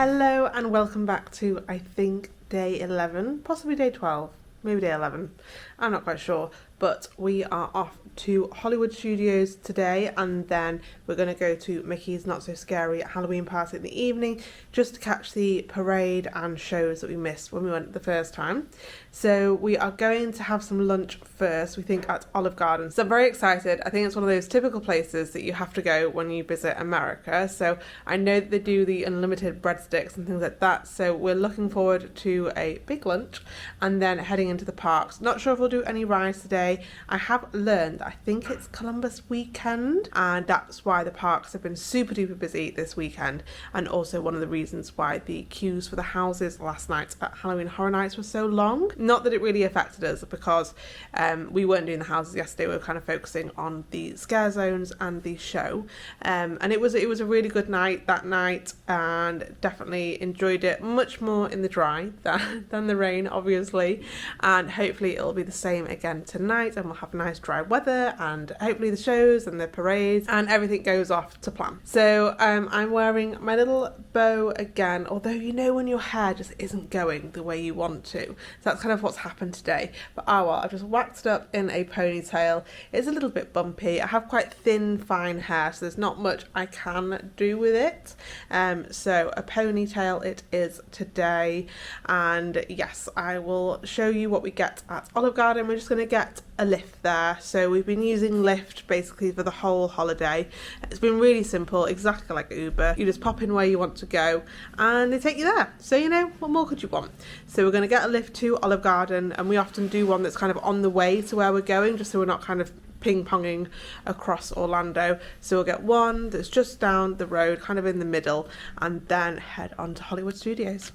Hello and welcome back to, I think, day 11, possibly day 12, maybe day 11, I'm not quite sure, but we are off to Hollywood Studios today, and then we're going to go to Mickey's Not So Scary Halloween party in the evening just to catch the parade and shows that we missed when we went the first time. So we are going to have some lunch first, we think at Olive Garden. So I'm very excited. I think it's one of those typical places that you have to go when you visit America. So I know that they do the unlimited breadsticks and things like that. So we're looking forward to a big lunch and then heading into the parks. Not sure if we'll do any rides today. I have learned that I think it's Columbus weekend, and that's why the parks have been super duper busy this weekend, and also one of the reasons why the queues for the houses last night at Halloween Horror Nights were so long. Not that it really affected us, because we weren't doing the houses yesterday. We were kind of focusing on the scare zones and the show, and it was a really good night that night, and definitely enjoyed it much more in the dry than the rain, obviously, and hopefully it'll be the same again tonight, and we'll have nice dry weather, and hopefully the shows and the parades and everything goes off to plan. So I'm wearing my little bow again, although you know when your hair just isn't going the way you want to. So that's kind of what's happened today. But oh well, I've just waxed up in a ponytail. It's a little bit bumpy. I have quite thin, fine hair, so there's not much I can do with it. So a ponytail it is today, and yes, I will show you what we get at Olive Garden. We're just going to get a Lyft there. So we've been using Lyft basically for the whole holiday. It's been really simple, exactly like Uber. You just pop in where you want to go and they take you there. So you know, what more could you want? So we're going to get a Lyft to Olive Garden, and we often do one that's kind of on the way to where we're going, just so we're not kind of ping-ponging across Orlando. So we'll get one that's just down the road, kind of in the middle, and then head on to Hollywood Studios.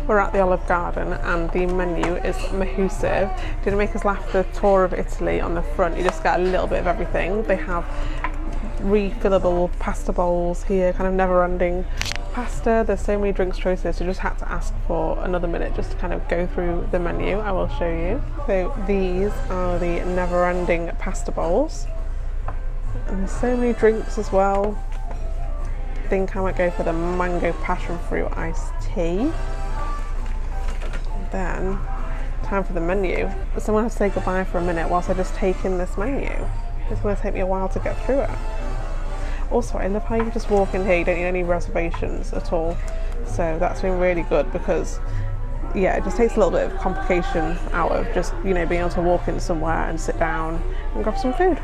We're at the Olive Garden and the menu is massive. Didn't make us laugh, the tour of Italy on the front. You just get a little bit of everything. They have refillable pasta bowls here, kind of never-ending pasta. There's so many drinks choices, so just had to ask for another minute just to kind of go through the menu. I will show you. So these are the never-ending pasta bowls, and there's so many drinks as well. I think I might go for the mango passion fruit iced tea. Then time for the menu. Someone has to say goodbye for a minute whilst I just take in this menu. It's going to take me a while to get through it. Also, I love how you just walk in here, you don't need any reservations at all. So that's been really good, because yeah, it just takes a little bit of complication out of just, you know, being able to walk in somewhere and sit down and grab some food.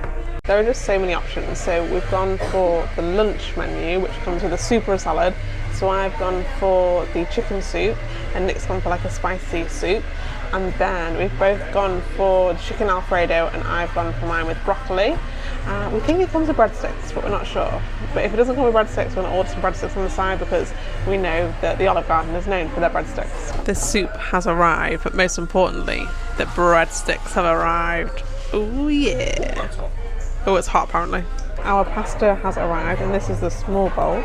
There are just so many options. So we've gone for the lunch menu, which comes with a soup or a salad. So I've gone for the chicken soup, and Nick's gone for like a spicy soup. And then we've both gone for the chicken Alfredo, and I've gone for mine with broccoli. We think it comes with breadsticks, but we're not sure. But if it doesn't come with breadsticks, we're going to order some breadsticks on the side, because we know that the Olive Garden is known for their breadsticks. The soup has arrived, but most importantly, the breadsticks have arrived. Oh yeah. Oh, it's hot apparently. Our pasta has arrived, and this is the small bowl.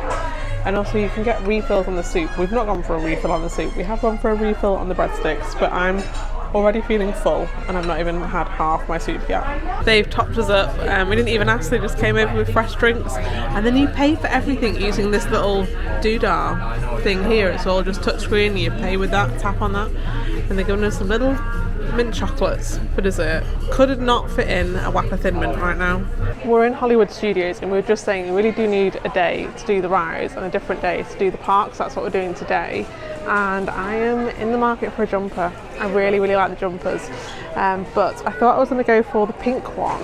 And also you can get refills on the soup. We've not gone for a refill on the soup. We have gone for a refill on the breadsticks, but I'm already feeling full, and I've not even had half my soup yet. They've topped us up. We didn't even ask, they just came over with fresh drinks. And then you pay for everything using this little doodah thing here. It's all just touchscreen, you pay with that, tap on that. And they're giving us some little mint chocolates for dessert. Could not fit in a Whopper Thin Mint right now. We're in Hollywood Studios, and we were just saying we really do need a day to do the rides and a different day to do the parks. That's what we're doing today. And I am in the market for a jumper. I really like the jumpers, but I thought I was going to go for the pink one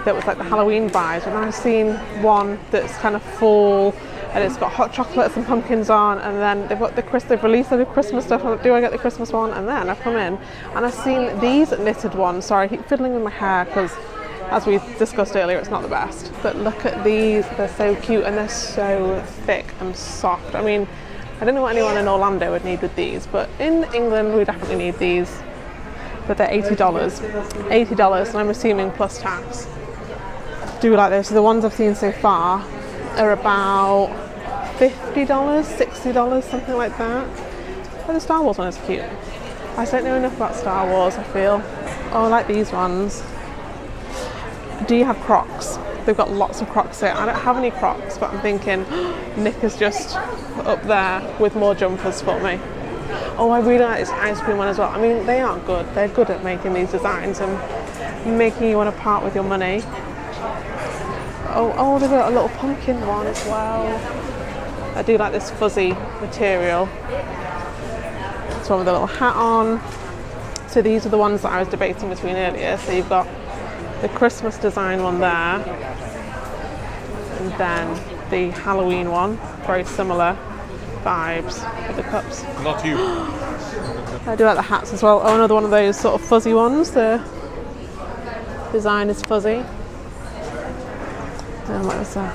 that was like the Halloween vibes, and I've seen one that's kind of fall, and it's got hot chocolates and pumpkins on, and then they've released the Christmas stuff. Do I get the Christmas one? And then I've come in and I've seen these knitted ones. Sorry, I keep fiddling with my hair because, as we discussed earlier, it's not the best. But look at these, they're so cute, and they're so thick and soft. I mean, I don't know what anyone in Orlando would need with these, but in England we definitely need these. But they're $80. $80, and I'm assuming plus tax. Do we like those? So the ones I've seen so far are about $50, $60, something like that. But the Star Wars one is cute. I don't know enough about Star Wars, I feel. Oh, I like these ones. Do you have Crocs? They've got lots of Crocs here. I don't have any Crocs, but I'm thinking Nick is just up there with more jumpers for me. Oh, I really like this ice cream one as well. I mean, they are good. They're good at making these designs and making you want to part with your money. Oh, they've got a little pumpkin one as well. I do like this fuzzy material. This one with a little hat on. So these are the ones that I was debating between earlier. So you've got the Christmas design one there, and then the Halloween one, very similar vibes with the cups. Not you. I do like the hats as well. Oh, another one of those sort of fuzzy ones. The design is fuzzy. And what was that?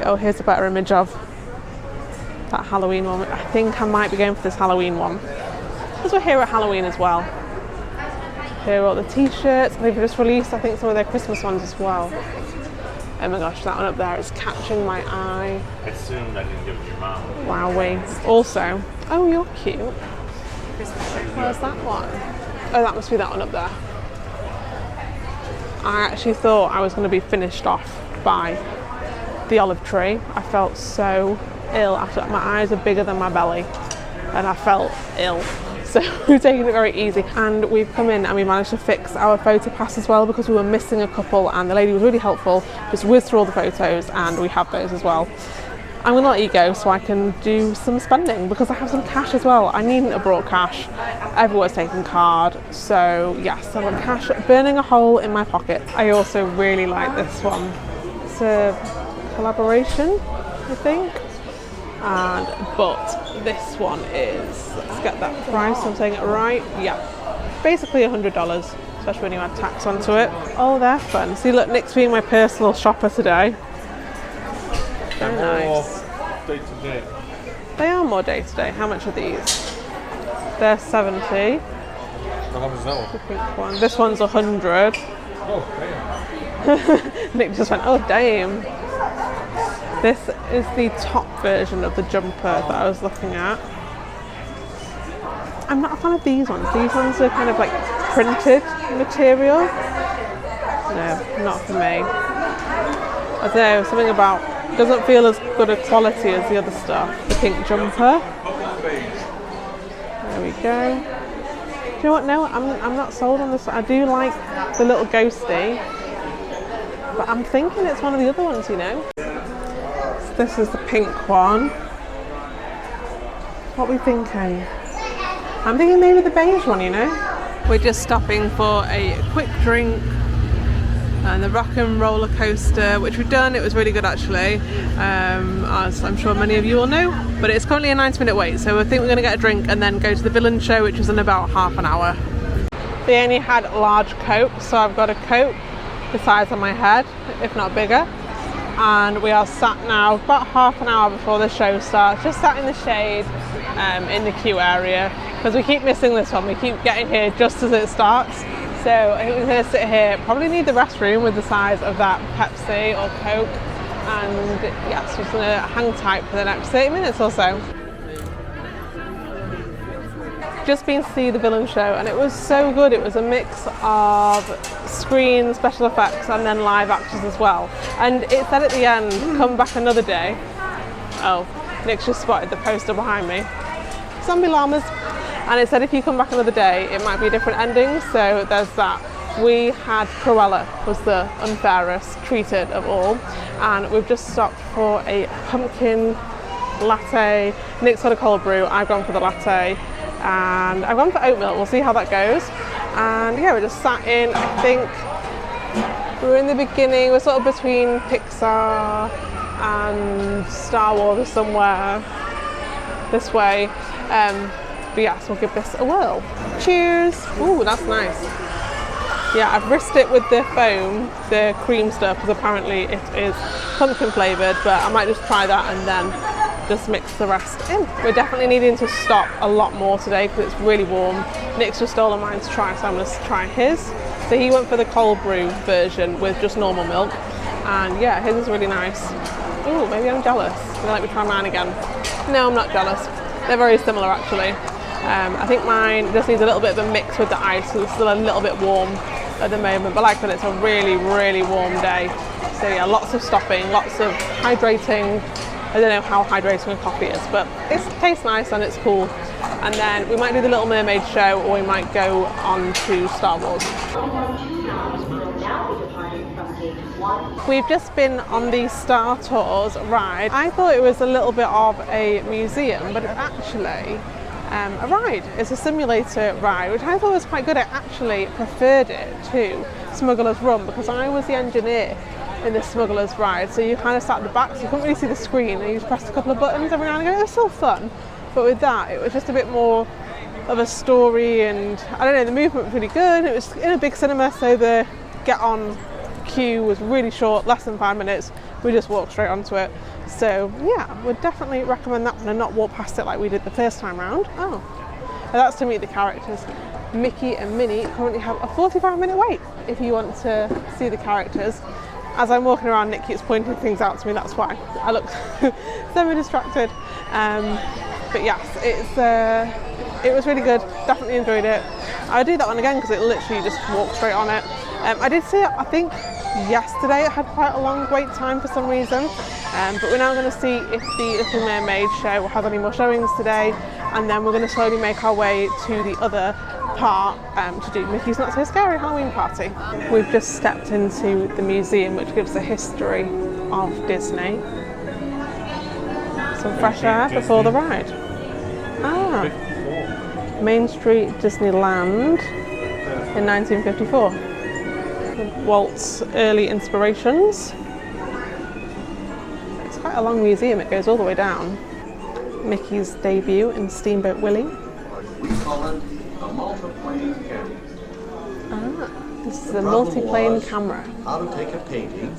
Oh, here's a better image of that Halloween one. I think I might be going for this Halloween one, because we're here at Halloween as well. Here are all the t-shirts. They've just released, I think, some of their Christmas ones as well. Oh my gosh, that one up there is catching my eye. I assumed I didn't give it to your mom. Wowee. Also, oh, you're cute. Where's that one? Oh, that must be that one up there. I actually thought I was going to be finished off by the olive tree. I felt so ill after that. My eyes are bigger than my belly and I felt ill. So we've taken it very easy, and we've come in and we managed to fix our photo pass as well, because we were missing a couple and the lady was really helpful, just whizzed through all the photos, and we have those as well. I'm going to let you go so I can do some spending, because I have some cash as well. I needn't have brought cash. Everyone's taking card, so yes, I have cash burning a hole in my pocket. I also really like this one. It's a collaboration, I think. But this one is, let's get that price, I'm saying it right, yeah, basically $100, especially when you add tax onto it. Oh, they're fun. See, look, Nick's being my personal shopper today. Very nice. Day to day. They are more day to day. How much are these? They're 70. How much is that one? The pink one. This one's 100. Oh, damn. Nick just went, oh, damn. This is the top version of the jumper that I was looking at. I'm not a fan of these ones. These ones are kind of like printed material. No, not for me. I don't know, something about, it doesn't feel as good a quality as the other stuff. The pink jumper. There we go. Do you know what? No, I'm not sold on this. I do like the little ghosty, but I'm thinking it's one of the other ones, you know. This is the pink one. What are we thinking? I'm thinking maybe the beige one, you know? We're just stopping for a quick drink and the rock and roller coaster, which we've done. It was really good actually, as I'm sure many of you all know, but it's currently a 90-minute wait, so I think we're going to get a drink and then go to the villain show, which is in about half an hour. They only had large Coke, so I've got a Coke the size of my head, if not bigger. And we are sat now about half an hour before the show starts, just sat in the shade in the queue area, because we keep missing this one. We keep getting here just as it starts, so I think we're going to sit here, probably need the restroom with the size of that Pepsi or Coke, and yes, we're just going to hang tight for the next 30 minutes or so. Just been to see the villain show and it was so good. It was a mix of screen special effects and then live actors as well, and it said at the end, come back another day. Oh, Nick's just spotted the poster behind me, zombie llamas, and it said if you come back another day it might be a different ending, so there's that. We had Cruella, was the unfairest treated of all, and we've just stopped for a pumpkin latte. Nick's got a cold brew, I've gone for the latte, and I've gone for oat milk. We'll see how that goes. And yeah, we're just sat in, I think we're in the beginning, we're sort of between Pixar and Star Wars or somewhere this way. But yes, we'll give this a whirl. Cheers! Ooh, that's nice. Yeah, I've risked it with the foam, the cream stuff, because apparently it is pumpkin flavoured, but I might just try that and then just mix the rest in. We're definitely needing to stop a lot more today because it's really warm. Nick's just stolen mine to try, so I'm going to try his. So he went for the cold brew version with just normal milk, and yeah, his is really nice. Ooh, maybe I'm jealous. Let me try mine again. No, I'm not jealous. They're very similar actually. I think mine just needs a little bit of a mix with the ice, so it's still a little bit warm. at the moment, but like I said, it's a really, really warm day. So yeah, lots of stopping, lots of hydrating. I don't know how hydrating a coffee is, but it tastes nice and it's cool. And then we might do the Little Mermaid show, or we might go on to Star Wars. We've just been on the Star Tours ride. I thought it was a little bit of a museum, but it's actually a ride. It's a simulator ride, which I thought was quite good. I actually preferred it to Smuggler's Run because I was the engineer in the Smuggler's Ride, so you kind of sat at the back, so you couldn't really see the screen, and you just pressed a couple of buttons every now and again. It was still fun, but with that, it was just a bit more of a story, and I don't know, the movement was really good. It was in a big cinema, so the get-on queue was really short, less than 5 minutes. We just walked straight onto it. So yeah, would definitely recommend that one and not walk past it like we did the first time round. Oh, and that's to meet the characters. Mickey and Minnie currently have a 45-minute wait if you want to see the characters. As I'm walking around, Nick keeps pointing things out to me, that's why I look semi-distracted. But yes, it was really good, definitely enjoyed it. I do that one again because it literally just walked straight on it. I did see it, I think yesterday it had quite a long wait time for some reason, but we're now going to see if the Little Mermaid show has any more showings today, and then we're going to slowly make our way to the other part to do Mickey's Not So Scary Halloween Party. We've just stepped into the museum, which gives a history of Disney. Some fresh air before the ride. Ah, Main Street Disneyland in 1954. Walt's early inspirations. It's quite a long museum, it goes all the way down. Mickey's debut in Steamboat Willie. We call it a multiplane camera. Ah, this is a multiplane camera. How to take a painting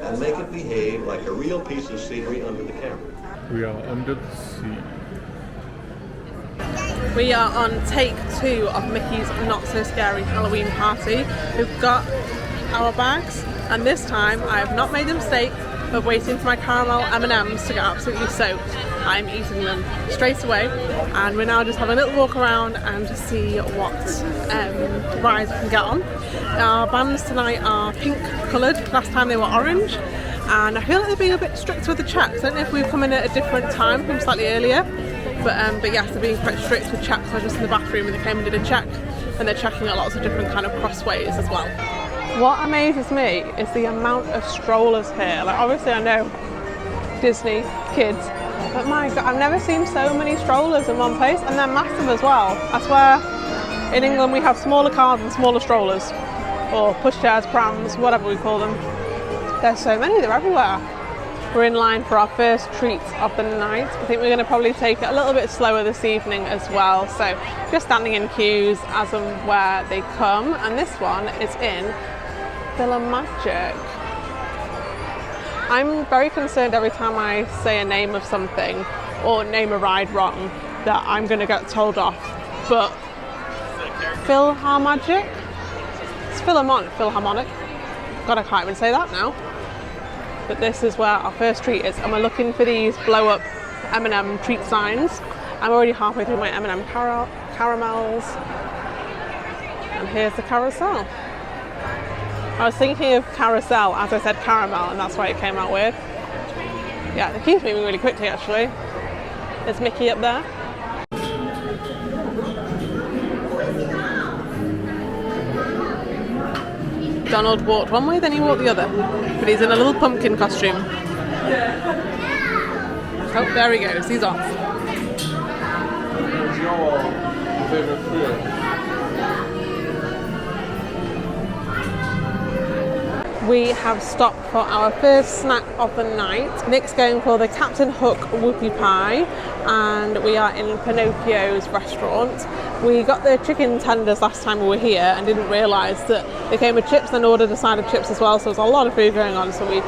and make it behave like a real piece of scenery under the camera. We are under the sea. We are on take 2 of Mickey's Not So Scary Halloween Party. We've got our bags, and this time I have not made the mistake of waiting for my caramel M&Ms to get absolutely soaked. I'm eating them straight away, and we're now just having a little walk around and to see what rides we can get on. Our bands tonight are pink coloured, last time they were orange, and I feel like they're being a bit strict with the checks. I don't know if we've come in at a different time from slightly earlier, but yes, they're being quite strict with checks. I was just in the bathroom and they came and did a check, and they're checking at lots of different kind of crossways as well. What amazes me is the amount of strollers here. Like, obviously I know Disney kids, but my God, I've never seen so many strollers in one place, and they're massive as well. I swear, in England we have smaller cars and smaller strollers, or pushchairs, prams, whatever we call them. There's so many, they're everywhere. We're in line for our first treat of the night. I think we're going to probably take it a little bit slower this evening as well. So just standing in queues as and where they come. And this one is in Magic. I'm very concerned every time I say a name of something or name a ride wrong that I'm going to get told off. But Magic? It's Philharmonic. God, I can't even say that now. But this is where our first treat is, and we're looking for these blow-up M&M treat signs. I'm already halfway through my M&M caramels, and here's the carousel. I was thinking of carousel as I said caramel, and that's why it came out weird. Yeah, the queue's moving really quickly actually. There's Mickey up there. Donald walked one way, then he walked the other. But he's in a little pumpkin costume. Oh, there he goes, he's off. What's your favorite food? We have stopped for our first snack of the night. Nick's going for the Captain Hook whoopie pie, and we are in Pinocchio's restaurant. We got the chicken tenders last time we were here and didn't realise that they came with chips, then ordered a side of chips as well, so there's a lot of food going on, so we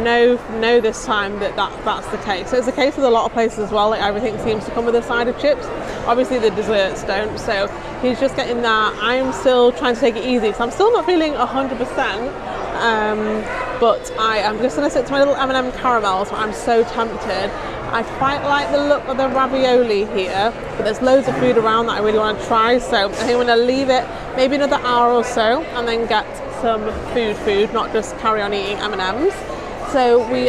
know this time that's the case. So it's the case with a lot of places as well, like everything seems to come with a side of chips. Obviously the desserts don't, so he's just getting that. I'm still trying to take it easy, so I'm still not feeling 100%, but I am just going to stick to my little M&M caramels, but I'm so tempted. I quite like the look of the ravioli here, but there's loads of food around that I really want to try, so I think I'm going to leave it maybe another hour or so, and then get some food, not just carry on eating M&Ms. So we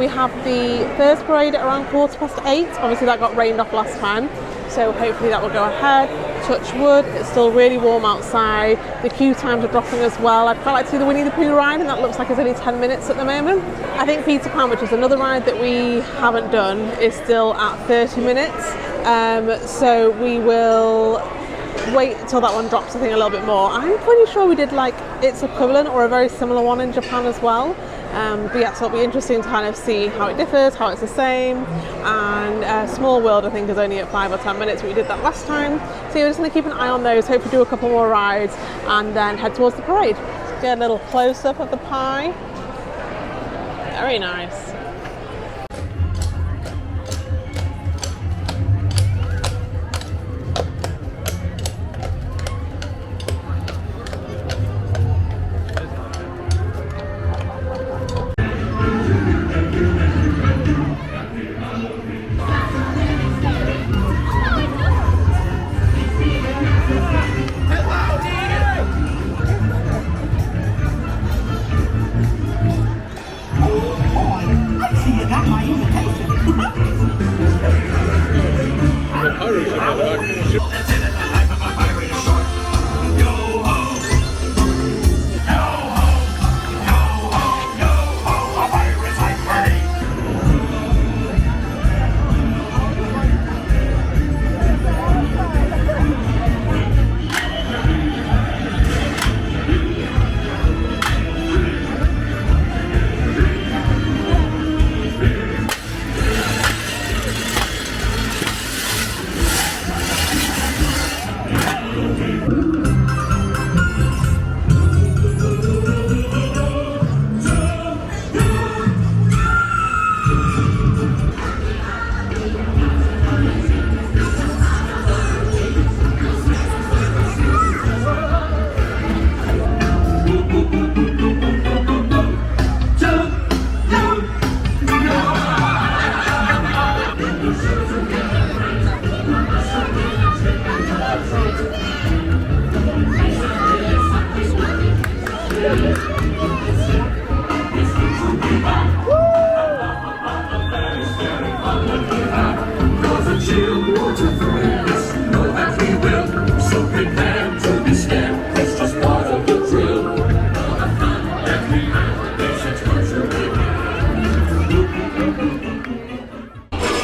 have the first parade at around 8:15. Obviously that got rained off last time, so hopefully that will go ahead. Touch wood, it's still really warm outside. The queue times are dropping as well. I'd quite like to do the Winnie the Pooh ride, and that looks like it's only 10 minutes at the moment. I think Peter Pan, which is another ride that we haven't done, is still at 30 minutes. So we will wait until that one drops, I think, a little bit more. I'm pretty sure we did like its equivalent or a very similar one in Japan as well. But yeah, so it'll be interesting to kind of see how it differs, how it's the same. And Small World, I think, is only at 5 or 10 minutes, but we did that last time. So yeah, we're just going to keep an eye on those, hopefully do a couple more rides, and then head towards the parade. Get a little close-up of the pie. Very nice. The pirates are back in the ship.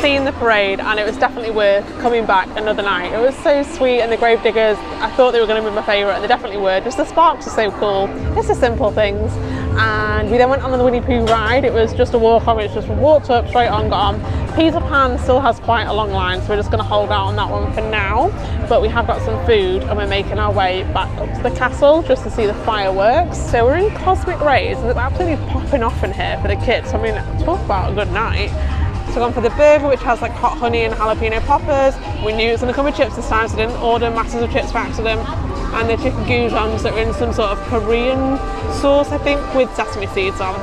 Seen the parade, and it was definitely worth coming back another night. It was so sweet, and the Gravediggers, I thought they were going to be my favourite, and they definitely were. Just the sparks are so cool. It's the simple things. And we then went on the Winnie Pooh ride. It was just a walk on, it's just walked up, straight on, got on. Peter Pan still has quite a long line, so we're just going to hold out on that one for now. But we have got some food, and we're making our way back up to the castle just to see the fireworks. So we're in Cosmic Rays, and it's absolutely popping off in here for the kids. I mean, talk about a good night. So gone for the burger, which has like hot honey and jalapeno poppers. We knew it was going to come with chips this time, so didn't order masses of chips for accident. And the chicken goujons that were in some sort of Korean sauce, I think, with sesame seeds on.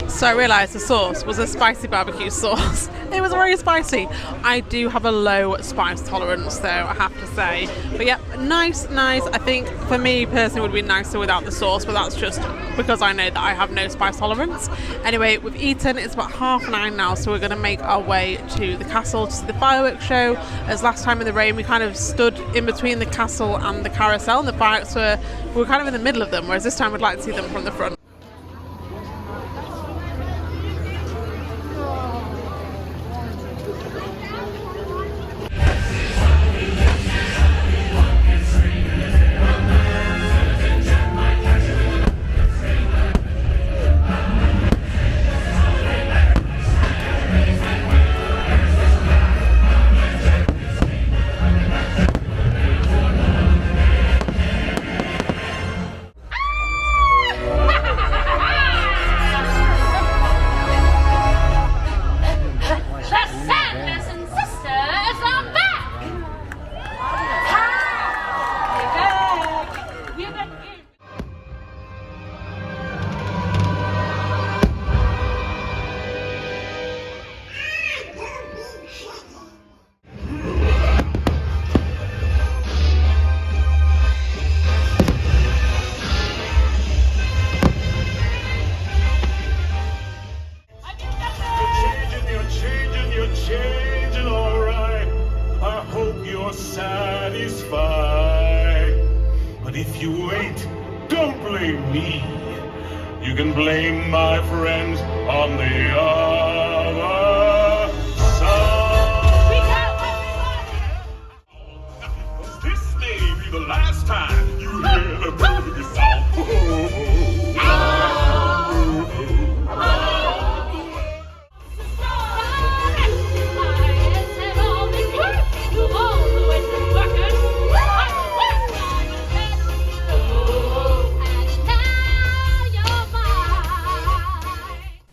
So I realised the sauce was a spicy barbecue sauce. It was very spicy. I do have a low spice tolerance though, I have to say. But yeah, nice. I think for me personally it would be nicer without the sauce, but that's just because I know that I have no spice tolerance. Anyway, we've eaten, it's about 9:30 now, so we're going to make our way to the castle to see the fireworks show. As last time in the rain, we kind of stood in between the castle and the carousel, and the fireworks we were kind of in the middle of them, whereas this time we'd like to see them from the front. satisfied. But if you ain't, don't blame me. You can blame my friends on the other side. This may be the last time you hear the boogie song.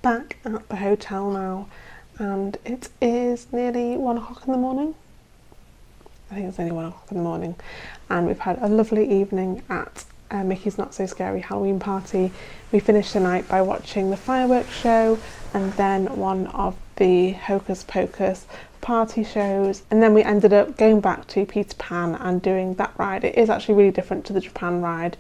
Back at the hotel now, and it is nearly 1 o'clock in the morning. I think it's only 1 o'clock in the morning, and we've had a lovely evening at Mickey's Not So Scary Halloween party. We finished the night by watching the fireworks show and then one of the Hocus Pocus party shows, and then we ended up going back to Peter Pan and doing that ride. It is actually really different to the Japan ride,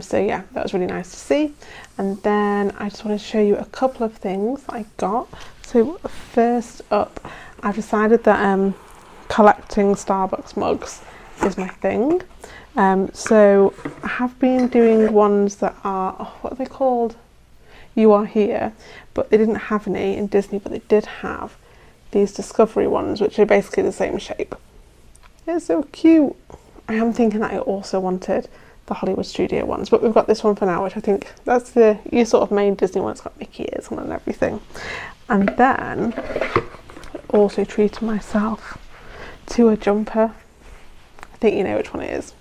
so yeah, that was really nice to see. And then I just want to show you a couple of things I got. So first up, I've decided that collecting Starbucks mugs is my thing. So I have been doing ones that are, what are they called? You Are Here, but they didn't have any in Disney, but they did have these Discovery ones, which are basically the same shape. They're so cute. I am thinking that I also wanted the Hollywood Studio ones, but we've got this one for now, which I think that's the your sort of main Disney one. It's got Mickey ears on and everything. And then I also treated myself to a jumper. I think you know which one it is.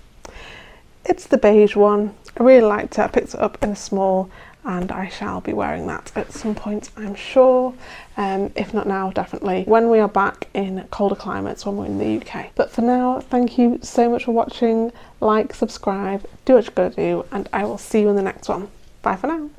It's the beige one. I really liked it. I picked it up in a small, and I shall be wearing that at some point, I'm sure. If not now, definitely when we are back in colder climates, when we're in the UK. But for now, thank you so much for watching. Like, subscribe, do what you gotta do, and I will see you in the next one. Bye for now.